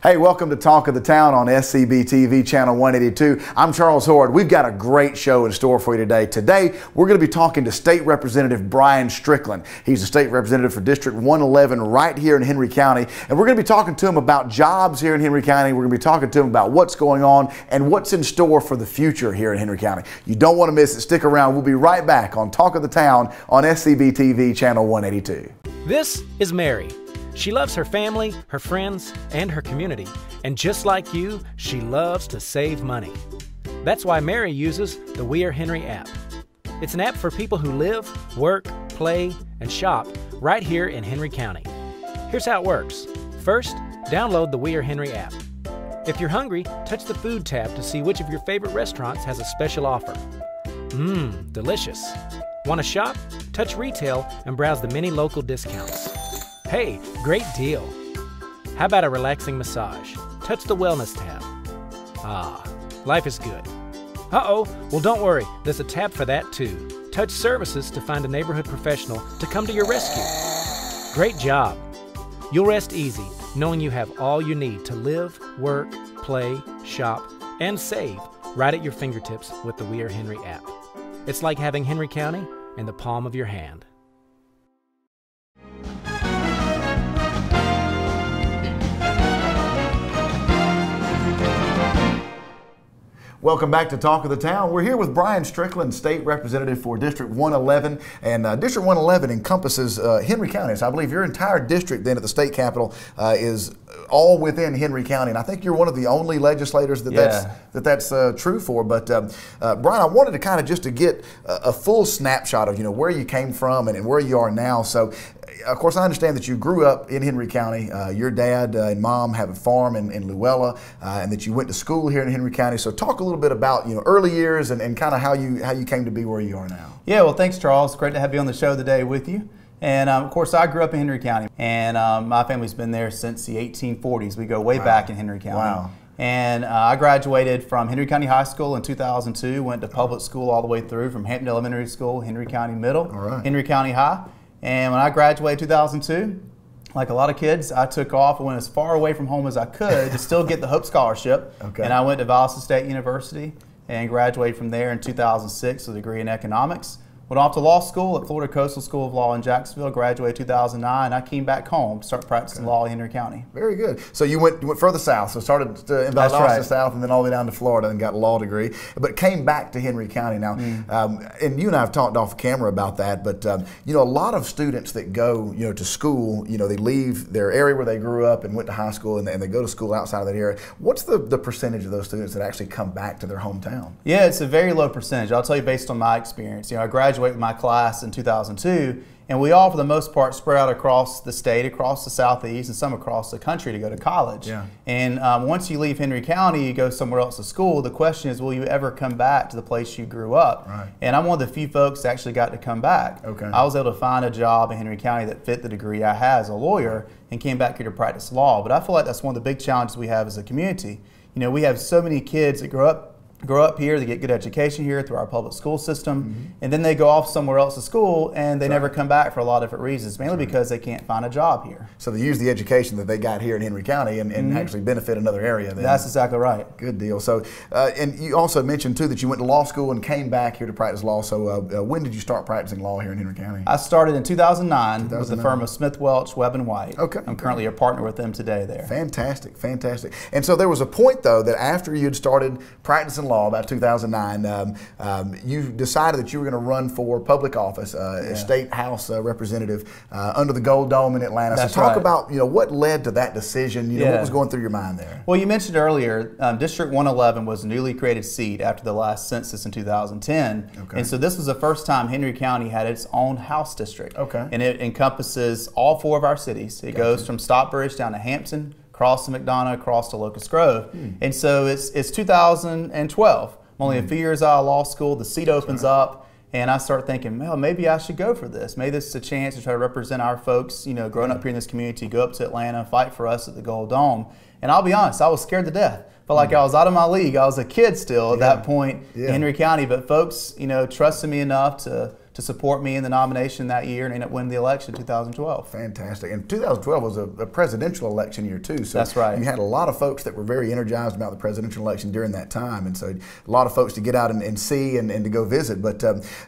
Hey, welcome to Talk of the Town on SCB TV Channel 182. I'm Charles Howard. We've got a great show in store for you today. Today, we're going to be talking to State Representative Brian Strickland. He's a state representative for District 111 right here in Henry County. And we're going to be talking to him about jobs here in Henry County. We're going to be talking to him about what's going on and what's in store for the future here in Henry County. You don't want to miss it. Stick around. We'll be right back on Talk of the Town on SCB TV Channel 182. This is Mary. She loves her family, her friends, and her community. And just like you, she loves to save money. That's why Mary uses the We Are Henry app. It's an app for people who live, work, play, and shop right here in Henry County. Here's how it works. First, download the We Are Henry app. If you're hungry, touch the Food tab to see which of your favorite restaurants has a special offer. Mmm, delicious. Want to shop? Touch Retail and browse the many local discounts. Hey, great deal. How about a relaxing massage? Touch the Wellness tab. Ah, life is good. Uh-oh, well don't worry, there's a tab for that too. Touch Services to find a neighborhood professional to come to your rescue. Great job. You'll rest easy knowing you have all you need to live, work, play, shop, and save right at your fingertips with the We Are Henry app. It's like having Henry County in the palm of your hand. Welcome back to Talk of the Town. We're here with Brian Strickland, State Representative for District 111. And District 111 encompasses Henry County. So I believe your entire district then at the state capitol is all within Henry County. And I think you're one of the only legislators that's true for. But Brian, I wanted to kind of just to get a full snapshot of where you came from and where you are now. So of course, I understand that you grew up in Henry County. Your dad and mom have a farm in Luella, and that you went to school here in Henry County. So talk a little bit about early years and kind of how you came to be where you are now. Yeah, well, thanks, Charles. Great to have you on the show today with you. And of course, I grew up in Henry County, and my family's been there since the 1840s. We go way back in Henry County. Wow. And I graduated from Henry County High School in 2002, went to public school all the way through from Hampton Elementary School, Henry County Middle, Henry County High. And when I graduated in 2002, like a lot of kids, I took off and went as far away from home as I could to still get the Hope Scholarship. And I went to Valdosta State University and graduated from there in 2006 with a degree in economics. Went off to law school at Florida Coastal School of Law in Jacksonville, graduated 2009. I came back home to start practicing law in Henry County. Very good. So you went further south, so started in Valdosta South and then all the way down to Florida and got a law degree, but came back to Henry County. Now, and you and I have talked off camera about that, but a lot of students that go to school, they leave their area where they grew up and went to high school and they go to school outside of that area. What's the percentage of those students that actually come back to their hometown? Yeah, it's a very low percentage. I'll tell you based on my experience. I graduated with my class in 2002, and we all, for the most part, spread out across the state, across the southeast, and some across the country to go to college. And once you leave Henry County, you go somewhere else to school. The question is, will you ever come back to the place you grew up? And I'm one of the few folks that actually got to come back. I was able to find a job in Henry County that fit the degree I had as a lawyer and came back here to practice law. But I feel like that's one of the big challenges we have as a community. We have so many kids that grow up here, they get good education here through our public school system, and then they go off somewhere else to school and they never come back for a lot of different reasons, mainly because they can't find a job here. So they use the education that they got here in Henry County and actually benefit another area then. That's exactly right. Good deal. So, and you also mentioned too that you went to law school and came back here to practice law. So when did you start practicing law here in Henry County? I started in 2009 with the firm of Smith, Welch, Webb & White. I'm currently a partner with them today there. Fantastic, fantastic. And so there was a point though that after you'd started practicing law about 2009, you decided that you were going to run for public office, a state house representative under the Gold Dome in Atlanta. That's so talk about what led to that decision. What was going through your mind there? Well, you mentioned earlier, District 111 was a newly created seat after the last census in 2010, and so this was the first time Henry County had its own house district. And it encompasses all 4 of our cities. It goes from Stockbridge down to Hampton, across to McDonough, across to Locust Grove, and so it's 2012. I'm only a few years out of law school, the seat opens up, and I start thinking, well, maybe I should go for this. Maybe this is a chance to try to represent our folks, growing up here in this community, go up to Atlanta, fight for us at the Gold Dome. And I'll be honest, I was scared to death. Felt like I was out of my league. I was a kid still at that point in Henry County, but folks, trusted me enough to to support me in the nomination that year and ended up winning the election in 2012. Fantastic. And 2012 was a presidential election year too. So that's right. You had a lot of folks that were very energized about the presidential election during that time, and so a lot of folks to get out and see and to go visit. But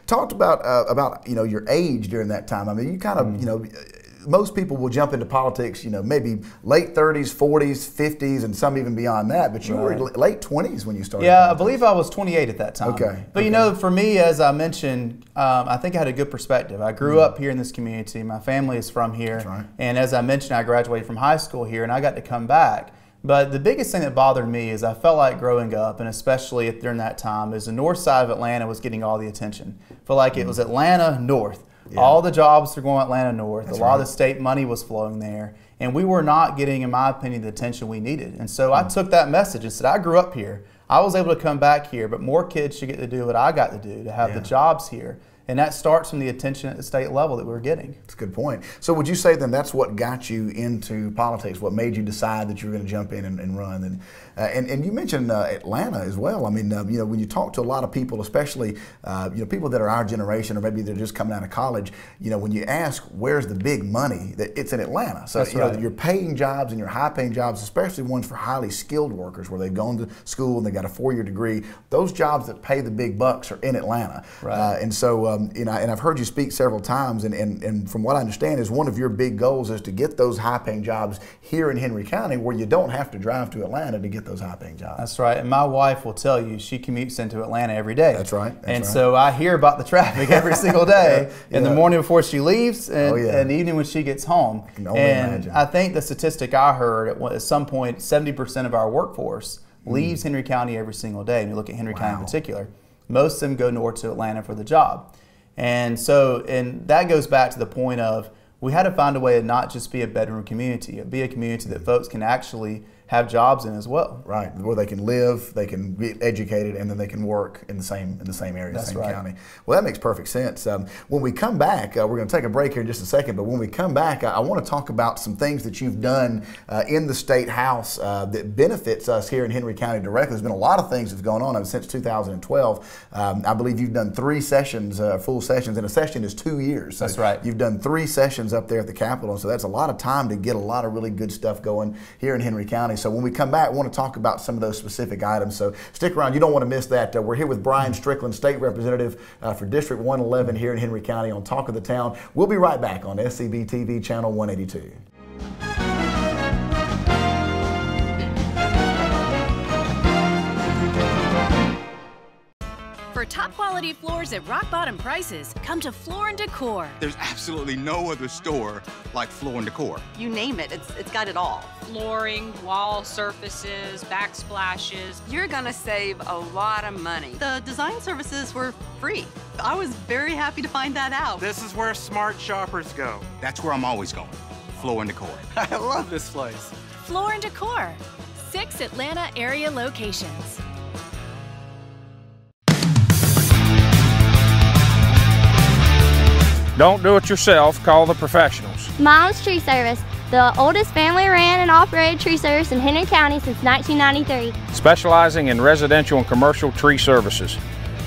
talked about your age during that time. I mean, you kind of most people will jump into politics, maybe late 30s, 40s, 50s, and some even beyond that. But you were late 20s when you started. Yeah, politics. I believe I was 28 at that time. Okay. But for me, as I mentioned, I think I had a good perspective. I grew up here in this community. My family is from here. That's right. And as I mentioned, I graduated from high school here, and I got to come back. But the biggest thing that bothered me is I felt like growing up, and especially during that time, is the north side of Atlanta was getting all the attention. I felt like it was Atlanta North. Yeah. All the jobs were going to Atlanta North. A lot of the state money was flowing there. And we were not getting, in my opinion, the attention we needed. And so I took that message and said, I grew up here. I was able to come back here, but more kids should get to do what I got to do, to have the jobs here. And that starts from the attention at the state level that we're getting. That's a good point. So would you say then that's what got you into politics, what made you decide that you were going to jump in and run? And you mentioned Atlanta as well. I mean, when you talk to a lot of people, especially people that are our generation or maybe they're just coming out of college, when you ask where's the big money, that it's in Atlanta. So that's right. Your paying jobs and your high paying jobs, especially ones for highly skilled workers where they've gone to school and they got a 4-year degree, those jobs that pay the big bucks are in Atlanta. Right. And so and I've heard you speak several times, and from what I understand is one of your big goals is to get those high-paying jobs here in Henry County where you don't have to drive to Atlanta to get those high-paying jobs. That's right, and my wife will tell you she commutes into Atlanta every day. That's right. So I hear about the traffic every single day in the morning before she leaves and the evening when she gets home. I can only imagine. I think the statistic I heard at some point, 70% of our workforce leaves Henry County every single day. And you look at Henry County in particular, most of them go north to Atlanta for the job. And that goes back to the point of we had to find a way to not just be a bedroom community, be a community that folks can actually have jobs in as well. Right, where they can live, they can be educated, and then they can work in the same area, That's same right. county. Well, that makes perfect sense. When we come back, we're going to take a break here in just a second, but when we come back, I want to talk about some things that you've done in the State House that benefits us here in Henry County directly. There's been a lot of things that's gone on since 2012. I believe you've done 3 sessions, full sessions, and a session is 2 years. So that's right. You've done 3 sessions up there at the Capitol, so that's a lot of time to get a lot of really good stuff going here in Henry County. So when we come back, I want to talk about some of those specific items. So stick around. You don't want to miss that. We're here with Brian Strickland, State Representative for District 111 here in Henry County on Talk of the Town. We'll be right back on SCB TV Channel 182. For top quality floors at rock bottom prices, come to Floor & Decor. There's absolutely no other store like Floor & Decor. You name it, it's got it all. Flooring, wall surfaces, backsplashes. You're gonna save a lot of money. The design services were free. I was very happy to find that out. This is where smart shoppers go. That's where I'm always going. Floor & Decor. I love this place. Floor & Decor. 6 Atlanta area locations. Don't do it yourself, call the professionals. Mom's Tree Service, the oldest family-ran and operated tree service in Henry County since 1993. Specializing in residential and commercial tree services.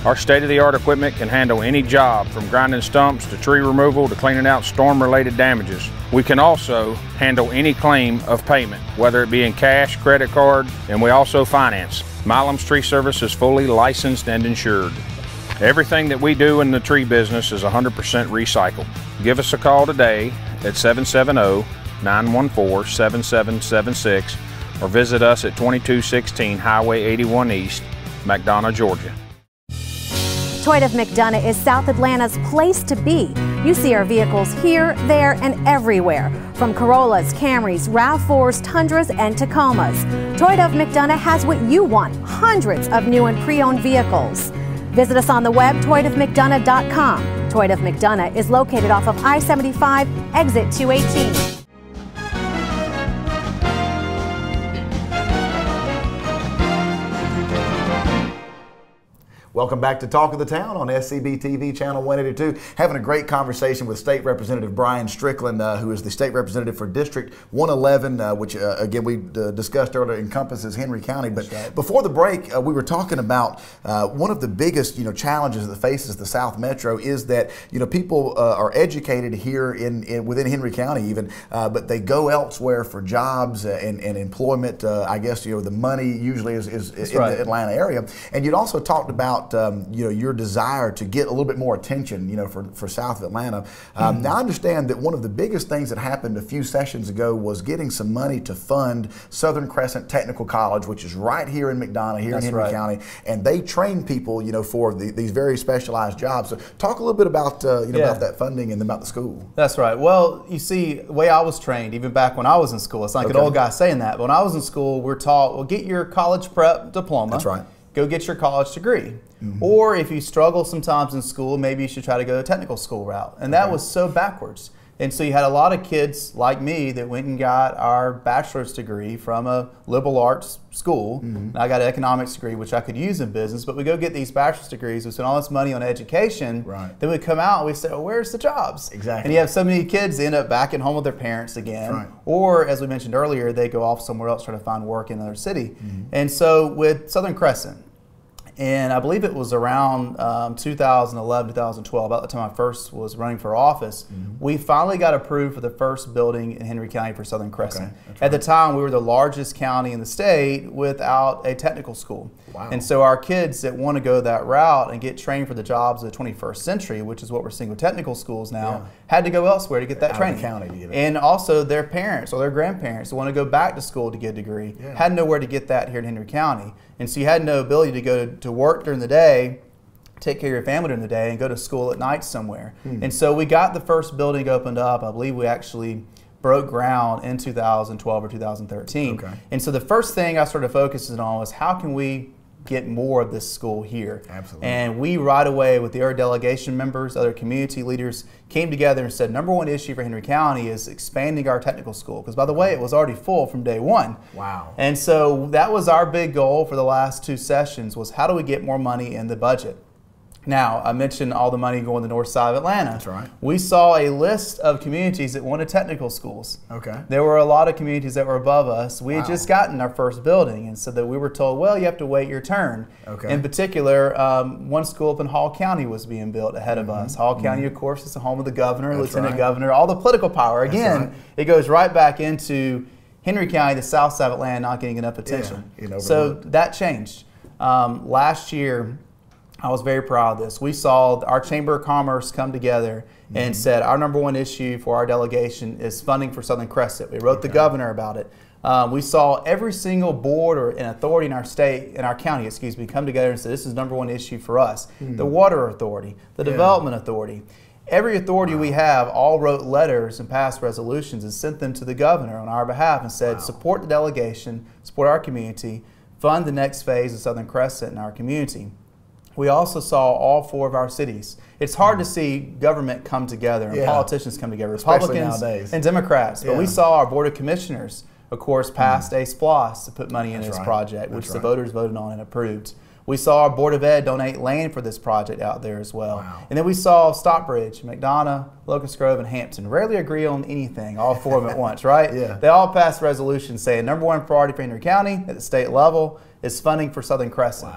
Our state-of-the-art equipment can handle any job from grinding stumps to tree removal to cleaning out storm-related damages. We can also handle any claim of payment, whether it be in cash, credit card, and we also finance. Milam's Tree Service is fully licensed and insured. Everything that we do in the tree business is 100% recycled. Give us a call today at 770-914-7776 or visit us at 2216 Highway 81 East, McDonough, Georgia. Toyota of McDonough is South Atlanta's place to be. You see our vehicles here, there, and everywhere. From Corollas, Camrys, RAV4s, Tundras, and Tacomas. Toyota of McDonough has what you want, hundreds of new and pre-owned vehicles. Visit us on the web, toyotofmcdonough.com. Toyota of McDonough is located off of I-75, exit 218. Welcome back to Talk of the Town on SCB TV Channel 182. Having a great conversation with State Representative Brian Strickland, who is the State Representative for District 111, which again we discussed earlier encompasses Henry County. But before the break, we were talking about one of the biggest challenges that faces the South Metro is that people are educated here within Henry County even, but they go elsewhere for jobs and employment. I guess the money usually is in the Atlanta area. And you'd also talked about your desire to get a little bit more attention, for South of Atlanta. Now I understand that one of the biggest things that happened a few sessions ago was getting some money to fund Southern Crescent Technical College, which is right here in McDonough, here in Henry County, and they train people, for these very specialized jobs. So talk a little bit about, about that funding and about the school. That's right. Well, you see, the way I was trained, even back when I was in school, it's like an old guy saying that, but when I was in school, we're taught, well, get your college prep diploma. That's right. Go get your college degree. Or if you struggle sometimes in school, maybe you should try to go the technical school route. And that was so backwards. And so you had a lot of kids like me that went and got our bachelor's degree from a liberal arts school. And I got an economics degree, which I could use in business, but we go get these bachelor's degrees, we spend all this money on education, then we come out and we say, well, where's the jobs? Exactly. And you have so many kids that end up back at home with their parents again, or as we mentioned earlier, they go off somewhere else trying to find work in another city. And so with Southern Crescent, and I believe it was around 2011, 2012, about the time I first was running for office, we finally got approved for the first building in Henry County for Southern Crescent. At the time, we were the largest county in the state without a technical school. And so our kids that want to go that route and get trained for the jobs of the 21st century, which is what we're seeing with technical schools now, had to go elsewhere to get that training. County to get it. And also their parents or their grandparents that want to go back to school to get a degree had nowhere to get that here in Henry County. And so you had no ability to go to work during the day, take care of your family during the day, and go to school at night somewhere. And so we got the first building opened up. I believe we actually broke ground in 2012 or 2013. And so the first thing I started focusing on was how can we get more of this school here. And we right away with the other delegation members, other community leaders, came together and said number one issue for Henry County is expanding our technical school. Because by the way, it was already full from day one. And so that was our big goal for the last two sessions was how do we get more money in the budget? Now, I mentioned all the money going to the north side of Atlanta. We saw a list of communities that wanted technical schools. There were a lot of communities that were above us. We had just gotten our first building, and so that we were told, well, you have to wait your turn. In particular, one school up in Hall County was being built ahead of us. Hall County, of course, is the home of the governor, lieutenant governor, all the political power. Again, it goes right back into Henry County, the south side of Atlanta, not getting enough attention. So that changed. Last year, I was very proud of this. We saw our Chamber of Commerce come together and said our number one issue for our delegation is funding for Southern Crescent. We wrote the governor about it. We saw every single board or an authority in our state, in our county, excuse me, come together and say this is number one issue for us. The Water Authority, the Development Authority. Every authority we have all wrote letters and passed resolutions and sent them to the governor on our behalf and said support the delegation, support our community, fund the next phase of Southern Crescent in our community. We also saw all four of our cities. It's hard to see government come together and politicians come together, Republicans and Democrats. But we saw our Board of Commissioners, of course, passed a SPLOST to put money in this project, which the voters voted on and approved. We saw our Board of Ed donate land for this project out there as well. And then we saw Stockbridge, McDonough, Locust Grove, and Hampton rarely agree on anything, all four of them at once, right? They all passed resolutions saying number one priority for Henry County at the state level is funding for Southern Crescent.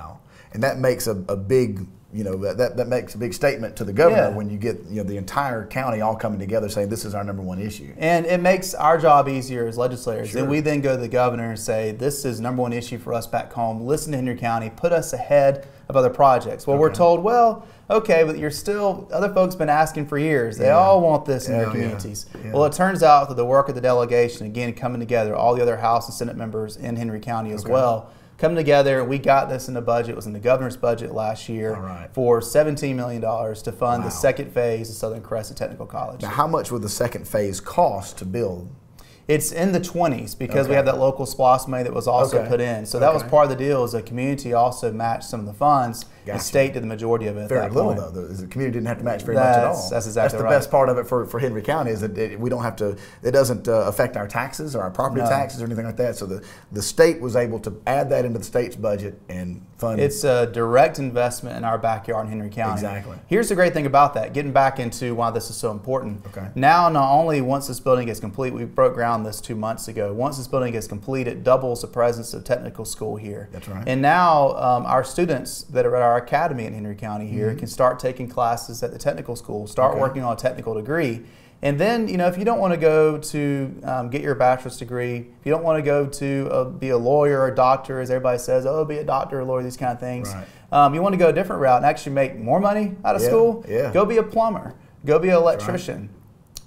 And that makes a big, that makes a big statement to the governor when you get the entire county all coming together saying this is our number one issue. And it makes our job easier as legislators. And we then go to the governor and say this is number one issue for us back home. Listen to Henry County, put us ahead of other projects. Well, we're told, well, okay, but you're still, other folks been asking for years. They all want this in their communities. Well, it turns out that the work of the delegation, again, coming together, all the other House and Senate members in Henry County as well, coming together. We got this in the budget. It was in the governor's budget last year for $17 million to fund the second phase of Southern Crescent Technical College. Now, how much would the second phase cost to build? It's in the 20s because we have that local SPLOST money that was also put in. So that was part of the deal, is the community also matched some of the funds. The state did the majority of it. Very little though. The community didn't have to match very much at all. That's exactly right. That's the best part of it for Henry County, is that we don't have to. It doesn't affect our taxes or our property taxes or anything like that. So the state was able to add that into the state's budget and fund. It's a direct investment in our backyard in Henry County. Exactly. Here's the great thing about that. Getting back into why this is so important. Now, not only once this building is complete, we broke ground this 2 months ago. Once this building is complete, it doubles the presence of technical school here. That's right. And now our students that are at our academy in Henry County here can start taking classes at the technical school, start working on a technical degree. And then, you know, if you don't want to go to get your bachelor's degree, if you don't want to go to be a lawyer or a doctor, as everybody says, oh, be a doctor or a lawyer, these kind of things. You want to go a different route and actually make more money out of school, go be a plumber, go be an electrician.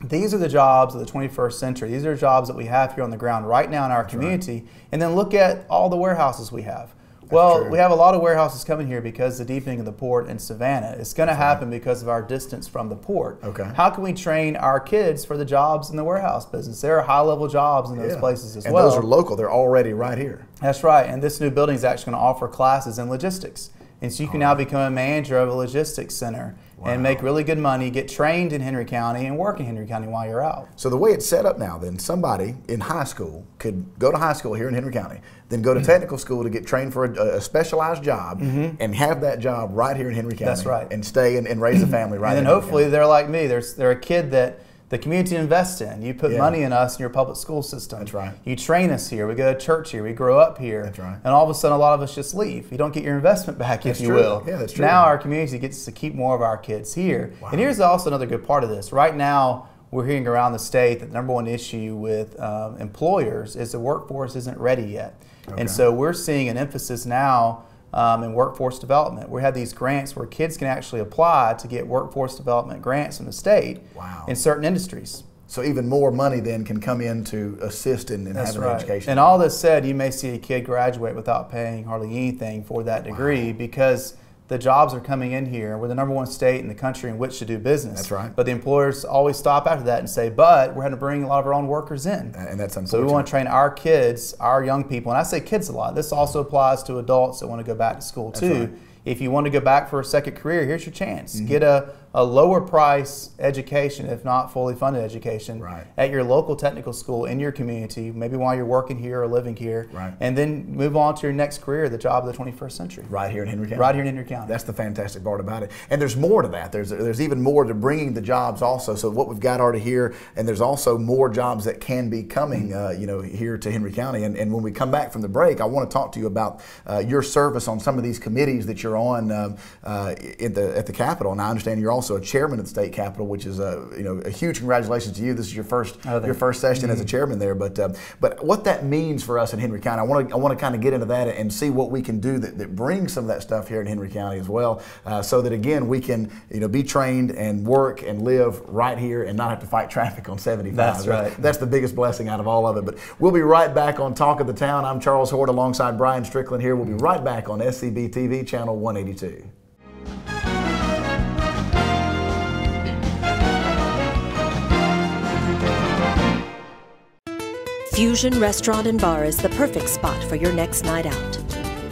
These are the jobs of the 21st century. These are jobs that we have here on the ground right now in our community. And then look at all the warehouses we have. We have a lot of warehouses coming here because of the deepening of the port in Savannah. It's going to happen because of our distance from the port. How can we train our kids for the jobs in the warehouse business? There are high-level jobs in those places as well. And those are local. They're already right here. That's right. And this new building is actually going to offer classes in logistics. And so you can now become a manager of a logistics center and make really good money, get trained in Henry County, and work in Henry County while you're out. So the way it's set up now, then somebody in high school could go to high school here in Henry County, then go to technical school to get trained for a specialized job, and have that job right here in Henry County. That's right. And stay and raise a family right here. And then hopefully they're like me. They're a kid that the community invests in. You put money in us in your public school system. That's right. You train us here. We go to church here. We grow up here. That's right. And all of a sudden, a lot of us just leave. You don't get your investment back, if you will. Yeah, that's true. Now our community gets to keep more of our kids here. And here's also another good part of this. Right now, we're hearing around the state that the #1 issue with employers is the workforce isn't ready yet. And so we're seeing an emphasis now in workforce development. We have these grants where kids can actually apply to get workforce development grants from the state in certain industries. So even more money then can come in to assist in having an education. And all this said, you may see a kid graduate without paying hardly anything for that degree because the jobs are coming in here. We're the #1 state in the country in which to do business. That's right. But the employers always stop after that and say, but we're going to bring a lot of our own workers in. And that's unfortunate. So we want to train our kids, our young people, and I say kids a lot. This also applies to adults that want to go back to school too. Right. If you want to go back for a second career, here's your chance. Get a lower price education, if not fully funded education, at your local technical school in your community, maybe while you're working here or living here, and then move on to your next career, the job of the 21st century. Right here in Henry County. Right here in Henry County. That's the fantastic part about it. And there's more to that. There's even more to bringing the jobs also. So what we've got already here, and there's also more jobs that can be coming, you know, here to Henry County. And when we come back from the break, I want to talk to you about your service on some of these committees that you're on at the Capitol. And I understand you're also a chairman of the state Capitol, which is you know, a huge congratulations to you. This is your first session as a chairman there. But what that means for us in Henry County, I want to kind of get into that and see what we can do that brings some of that stuff here in Henry County as well, so that again we can, you know, be trained and work and live right here and not have to fight traffic on 75. That's right. That's the biggest blessing out of all of it. But we'll be right back on Talk of the Town. I'm Charles Hort alongside Brian Strickland here. We'll be right back on SCB TV channel 182. Fusion Restaurant and Bar is the perfect spot for your next night out.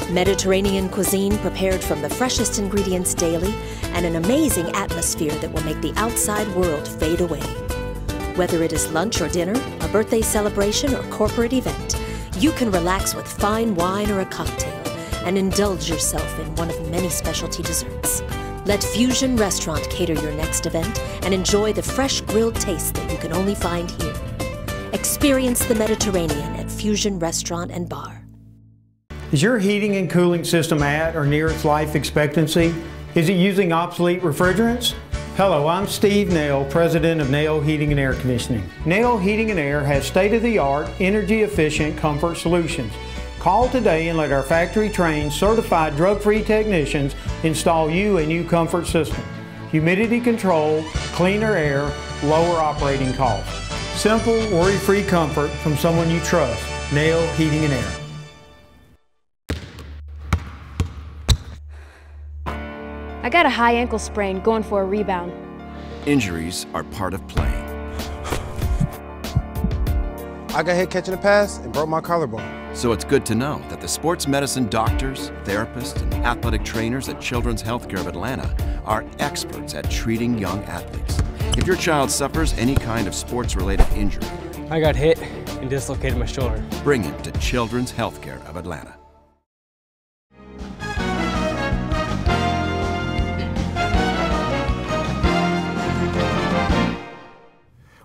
Mediterranean cuisine prepared from the freshest ingredients daily and an amazing atmosphere that will make the outside world fade away. Whether it is lunch or dinner, a birthday celebration or corporate event, you can relax with fine wine or a cocktail and indulge yourself in one of many specialty desserts. Let Fusion Restaurant cater your next event and enjoy the fresh grilled taste that you can only find here. Experience the Mediterranean at Fusion Restaurant and Bar. Is your heating and cooling system at or near its life expectancy? Is it using obsolete refrigerants? Hello, I'm Steve Nail, President of Nail Heating and Air Conditioning. Nail Heating and Air has state-of-the-art, energy-efficient comfort solutions. Call today and let our factory-trained, certified, drug-free technicians install you a new comfort system. Humidity control, cleaner air, lower operating costs. Simple, worry-free comfort from someone you trust. Nail Heating and Air. I got a high ankle sprain going for a rebound. Injuries are part of playing. I got hit catching a pass and broke my collarbone. So it's good to know that the sports medicine doctors, therapists, and athletic trainers at Children's Healthcare of Atlanta are experts at treating young athletes. If your child suffers any kind of sports-related injury, I got hit and dislocated my shoulder. bring it to Children's Healthcare of Atlanta.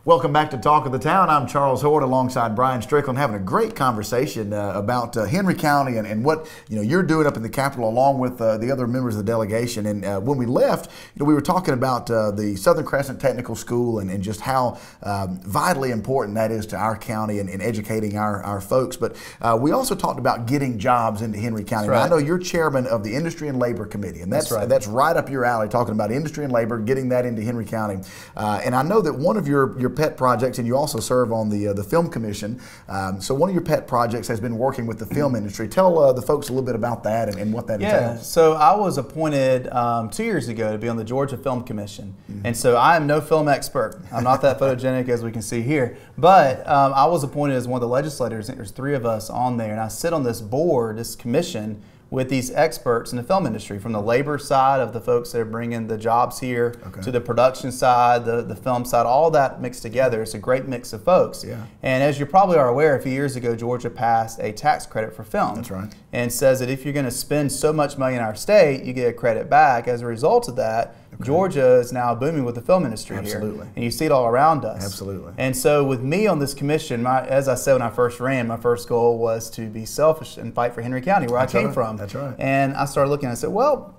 Welcome back to Talk of the Town. I'm Charles Howard alongside Brian Strickland, having a great conversation about Henry County and what you're doing up in the Capitol, along with the other members of the delegation. And when we left, we were talking about the Southern Crescent Technical School and just how vitally important that is to our county and educating our folks. But we also talked about getting jobs into Henry County. Right. Now, I know you're chairman of the Industry and Labor Committee, and that's right up your alley, talking about industry and labor, getting that into Henry County. And I know that one of your pet projects, and you also serve on the Film Commission. So one of your pet projects has been working with the film industry. Tell the folks a little bit about that and what that entails. So I was appointed 2 years ago to be on the Georgia Film Commission. And so I am no film expert. I'm not that photogenic as we can see here. But I was appointed as one of the legislators. There's 3 of us on there. And I sit on this board, this commission, with these experts in the film industry, from the labor side of the folks that are bringing the jobs here to the production side, the film side, all that mixed together. It's a great mix of folks. Yeah. And as you probably are aware, a few years ago, Georgia passed a tax credit for film. That's right. And says that if you're going to spend so much money in our state, you get a credit back. As a result of that, Georgia is now booming with the film industry here. And you see it all around us. Absolutely. And so with me on this commission, as I said when I first ran, my first goal was to be selfish and fight for Henry County, where I came from. That's right. And I started looking and I said, well,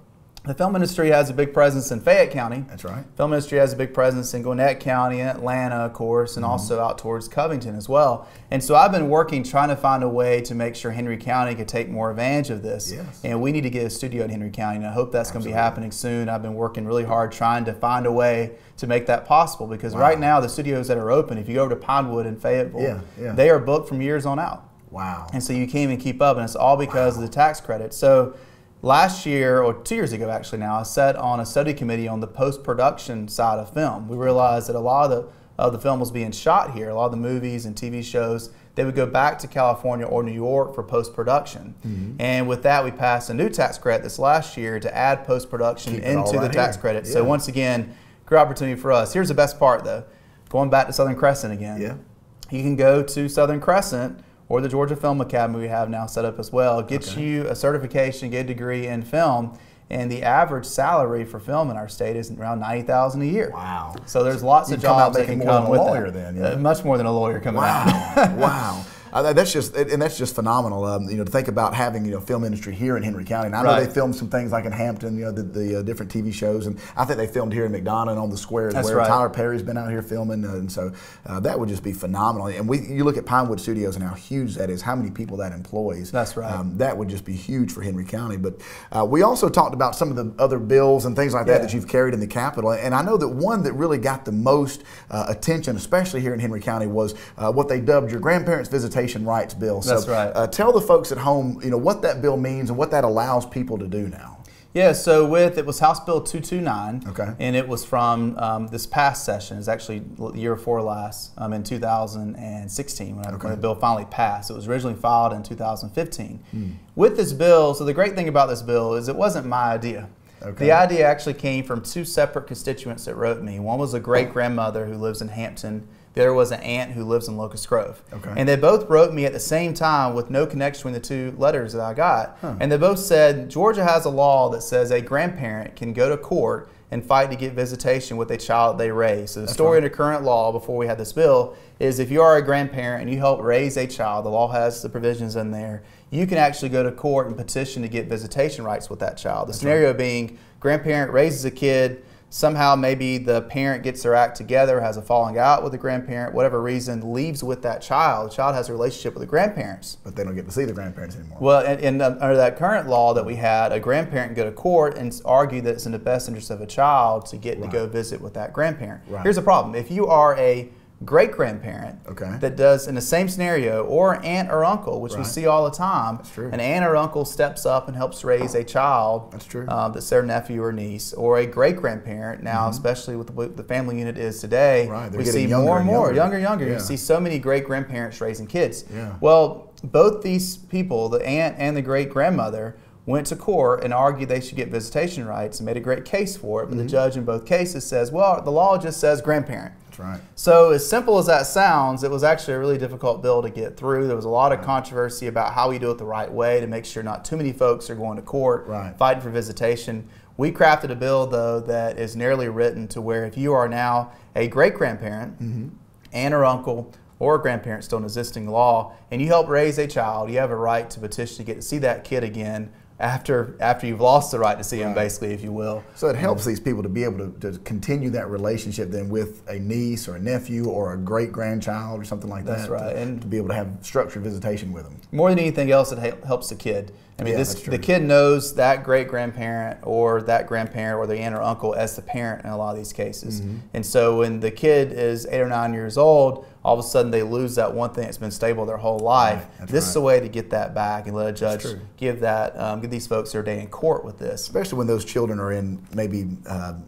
the film industry has a big presence in Fayette County. That's right. Film industry has a big presence in Gwinnett County, Atlanta, of course, and also out towards Covington as well. And so I've been working, trying to find a way to make sure Henry County could take more advantage of this. Yes. And we need to get a studio in Henry County, and I hope that's going to be happening soon. I've been working really hard trying to find a way to make that possible, because right now the studios that are open, if you go over to Pinewood in Fayetteville, they are booked from years on out. Wow. And so you can't even keep up, and it's all because of the tax credit. So last year, or 2 years ago actually now, I sat on a study committee on the post-production side of film. We realized that a lot of the film was being shot here, a lot of the movies and TV shows, they would go back to California or New York for post-production. And with that, we passed a new tax credit this last year to add post-production into the tax credit. So once again, great opportunity for us. Here's the best part though, going back to Southern Crescent again. You can go to Southern Crescent or the Georgia Film Academy we have now set up as well. It gets you a certification, get a degree in film, and the average salary for film in our state is around $90,000 a year. Wow. So there's lots of jobs that can come with that. Then, much more than a lawyer coming out. Wow. That's just phenomenal. To think about having film industry here in Henry County. And I know they filmed some things like in Hampton, the different TV shows, and I think they filmed here in McDonough and on the square as well. Tyler Perry's been out here filming, and so that would just be phenomenal. And you look at Pinewood Studios and how huge that is, how many people that employs. That's right. That would just be huge for Henry County. But we also talked about some of the other bills and things like that you've carried in the Capitol, and I know that one that really got the most attention, especially here in Henry County, was what they dubbed your grandparents' visitation rights bill. That's right. Tell the folks at home, what that bill means and what that allows people to do now. Yeah, so it was House Bill 229, and it was from this past session. It's actually the year before last, in 2016 when the bill finally passed. It was originally filed in 2015. With this bill, so the great thing about this bill is it wasn't my idea. The idea actually came from 2 separate constituents that wrote me. One was a great-grandmother who lives in Hampton. The other was an aunt who lives in Locust Grove. And they both wrote me at the same time with no connection between the 2 letters that I got. And they both said, Georgia has a law that says a grandparent can go to court and fight to get visitation with a child they raise. So the story in the current law before we had this bill is if you are a grandparent and you help raise a child, the law has the provisions in there, you can actually go to court and petition to get visitation rights with that child. The scenario being grandparent raises a kid, somehow maybe the parent gets their act together, has a falling out with the grandparent, whatever reason, leaves with that child. The child has a relationship with the grandparents. But they don't get to see the grandparents anymore. Well, and under that current law that we had, a grandparent can go to court and argue that it's in the best interest of a child to get to go visit with that grandparent. Here's the problem. If you are a great-grandparent that does in the same scenario, or aunt or uncle, which we see all the time. That's true. An aunt or uncle steps up and helps raise a child that's their nephew or niece, or a great-grandparent. Now, especially with what the family unit is today, we see more and more, younger. You see so many great-grandparents raising kids. Well, both these people, the aunt and the great-grandmother, went to court and argued they should get visitation rights and made a great case for it. But the judge in both cases says, well, the law just says grandparent. That's right. So as simple as that sounds, it was actually a really difficult bill to get through. There was a lot of controversy about how we do it the right way to make sure not too many folks are going to court fighting for visitation. We crafted a bill, though, that is nearly written to where if you are now a great-grandparent, aunt or uncle, or a grandparent still in existing law, and you help raise a child, you have a right to petition to get to see that kid again after you've lost the right to see him, basically, if you will. So it helps these people to be able to continue that relationship then with a niece or a nephew or a great-grandchild or something like that. That's right. And to be able to have structured visitation with them. More than anything else, it helps the kid. I mean, the kid knows that great-grandparent or that grandparent or the aunt or uncle as the parent in a lot of these cases. And so when the kid is 8 or 9 years old, all of a sudden they lose that one thing that's been stable their whole life. This is a way to get that back and let a judge give these folks their day in court with this. Especially when those children are in maybe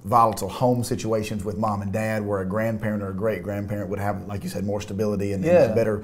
volatile home situations with mom and dad, where a grandparent or a great-grandparent would have, like you said, more stability and better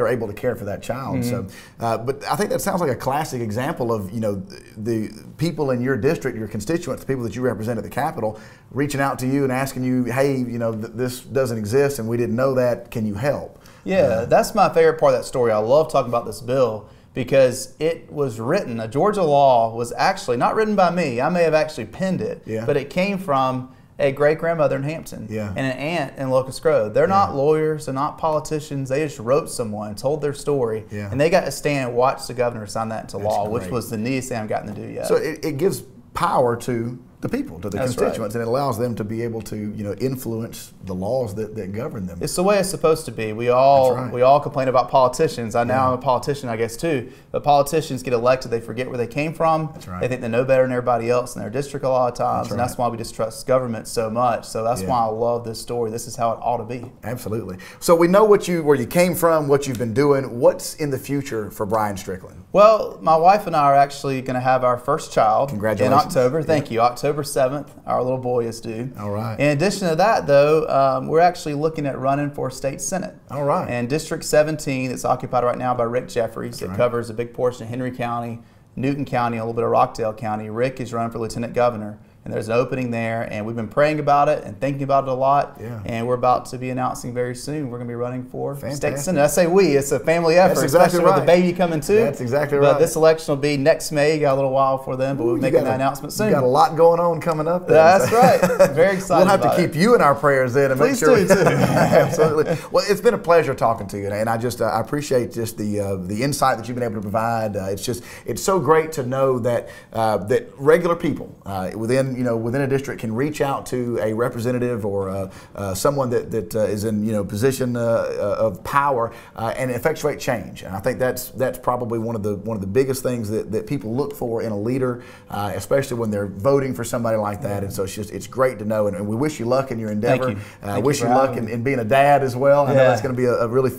able to care for that child. So, but I think that sounds like a classic example of, you know, the people in your district, your constituents, the people that you represent at the Capitol, reaching out to you and asking you, hey, you know, this doesn't exist and we didn't know that. Can you help? Yeah, that's my favorite part of that story. I love talking about this bill because it was written, a Georgia law was actually not written by me. I may have actually penned it, but it came from a great-grandmother in Hampton and an aunt in Locust Grove. They're not lawyers, they're not politicians. They just wrote someone, told their story, and they got to stand and watch the governor sign that into law, which was the neatest thing I've gotten to do yet. So it gives power to the people, to the constituents, and it allows them to be able to, you know, influence the laws that govern them. It's the way it's supposed to be. We all complain about politicians. Now I'm a politician, I guess, too. But politicians get elected, they forget where they came from. They think they know better than everybody else in their district a lot of times, and that's why we distrust government so much. So that's why I love this story. This is how it ought to be. Absolutely. So we know where you came from, what you've been doing. What's in the future for Brian Strickland? Well, my wife and I are actually going to have our first child in October. Thank you. October 7th, our little boy is due. All right. In addition to that, though, we're actually looking at running for state senate. All right. And District 17, it's occupied right now by Rick Jeffries. It covers a big portion of Henry County, Newton County, a little bit of Rockdale County. Rick is running for lieutenant governor. And there's an opening there, and we've been praying about it and thinking about it a lot. And we're about to be announcing very soon we're going to be running for state senate. I say we, it's a family effort, especially with the baby coming too. That's exactly right. But this election will be next May. Got a little while for them, but we'll be making that announcement soon. You got a lot going on coming up there. That's right. Very excited. We'll have to keep you in our prayers then and make sure. Please do too. Absolutely. Well, it's been a pleasure talking to you, and I just I appreciate just the insight that you've been able to provide. It's so great to know that that regular people within a district can reach out to a representative or someone that is in position of power and effectuate change. And I think that's probably one of the biggest things that people look for in a leader, especially when they're voting for somebody like that. And so it's great to know. And we wish you luck in your endeavor. Thank you. Wish you luck in being a dad as well. I know that's going to be a really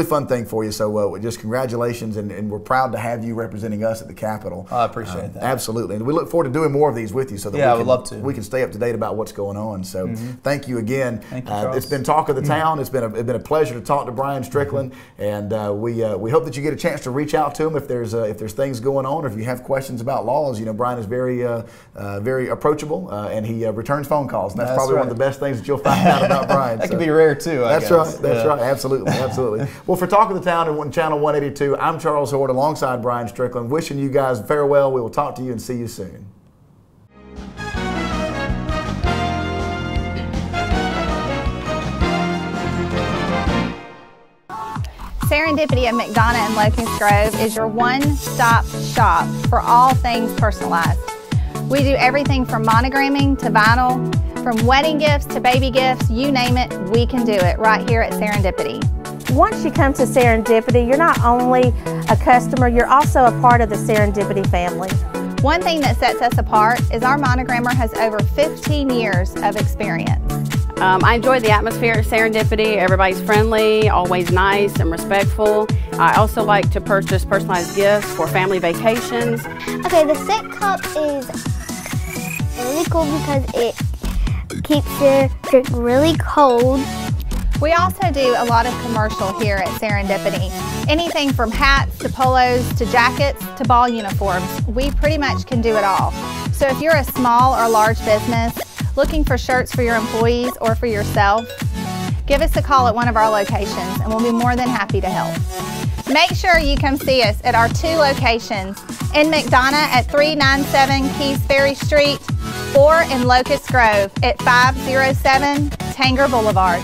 fun thing for you. So just congratulations, and we're proud to have you representing us at the Capitol. I appreciate that. Absolutely, and we look forward to doing more of these with you so that I would love to. We can stay up to date about what's going on. So thank you again. Thank you, Charles. It's been Talk of the Town. It's been a pleasure to talk to Brian Strickland, and we hope that you get a chance to reach out to him if there's things going on, or if you have questions about laws. Brian is very approachable, and he returns phone calls, and that's probably one of the best things that you'll find out about Brian. That can be rare too. That's right. That's right. Absolutely. Well, for Talk of the Town and Channel 182, I'm Charles Horde alongside Brian Strickland, wishing you guys farewell. We will talk to you and see you soon. Serendipity of McDonough and Locust Grove is your one-stop shop for all things personalized. We do everything from monogramming to vinyl, from wedding gifts to baby gifts, you name it, we can do it right here at Serendipity. Once you come to Serendipity, you're not only a customer, you're also a part of the Serendipity family. One thing that sets us apart is our monogrammer has over 15 years of experience. I enjoy the atmosphere at Serendipity. Everybody's friendly, always nice and respectful. I also like to purchase personalized gifts for family vacations. Okay, the Sit Cup is really cool because it keeps the drink really cold. We also do a lot of commercial here at Serendipity. Anything from hats to polos to jackets to ball uniforms. We pretty much can do it all. So if you're a small or large business looking for shirts for your employees or for yourself, give us a call at one of our locations and we'll be more than happy to help. Make sure you come see us at our 2 locations, in McDonough at 397 Keys Ferry Street or in Locust Grove at 507 Tanger Boulevard.